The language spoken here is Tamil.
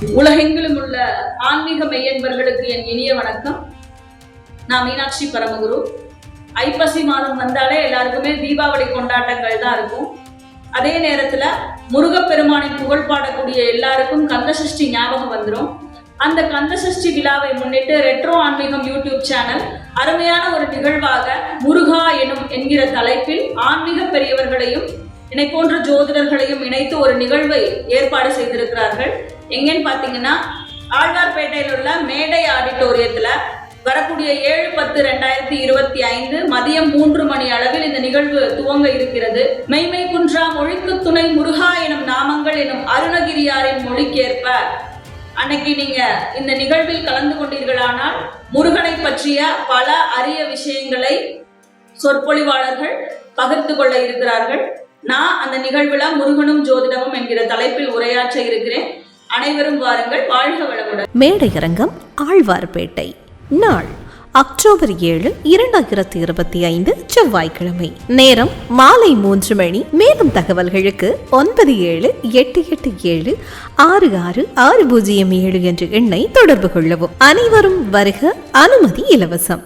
உலகெங்கிலும் உள்ள ஆன்மீக மெய்யன்பர்களுக்கு என் இனிய வணக்கம். நான் மீனாட்சி பரமகுரு. ஐப்பசி மாதம் வந்தாலே எல்லாருக்குமே தீபாவளி கொண்டாட்டங்கள் தான் இருக்கும். அதே நேரத்துல முருகப்பெருமானின் புகழ் பாடக்கூடிய எல்லாருக்கும் கந்தசஷ்டி ஞாபகம் வந்துடும். அந்த கந்தசஷ்டி விழாவை முன்னிட்டு ரெட்ரோ ஆன்மீகம் யூடியூப் சேனல் அருமையான ஒரு நிகழ்வாக முருகா என்கிற தலைப்பில் ஆன்மீக பெரியவர்களையும் என்னை போன்ற ஜோதிடர்களையும் இணைத்து ஒரு நிகழ்வை ஏற்பாடு செய்திருக்கிறார்கள். எங்கன்னு பாத்தீங்கன்னா, ஆழ்வார்பேட்டையில் உள்ள மேடை ஆடிட்டோரியத்துல வரக்கூடிய 7/10/2025 மதியம் 3 மணி அளவில் இந்த நிகழ்வு துவங்க இருக்கிறது. மெய்மை குன்றா மொழிக்கு துணை முருகா எனும் நாமங்கள் எனும் அருணகிரியாரின் மொழிக்கேற்ப அன்னைக்கு நீங்க இந்த நிகழ்வில் கலந்து கொண்டீர்களானால் முருகனை பற்றிய பல அரிய விஷயங்களை சொற்பொழிவாளர்கள் பகிர்ந்து கொள்ள இருக்கிறார்கள். நான் அந்த நிகழ்வுல முருகனும் ஜோதிடமும் என்கிற தலைப்பில் உரையாற்ற இருக்கிறேன். அனைவரும் வாருங்கள். வாழ்க வளமுடன். மேடையரங்கம் ஆழ்வார்பேட்டை. நாள் அக்டோபர் 7, 2025 செவ்வாய்க்கிழமை. நேரம் மாலை 3 மணி. மேலும் தகவல்களுக்கு 9788766607 என்ற எண்ணை தொடர்பு கொள்ளவும். அனைவரும் வருக. அனுமதி இலவசம்.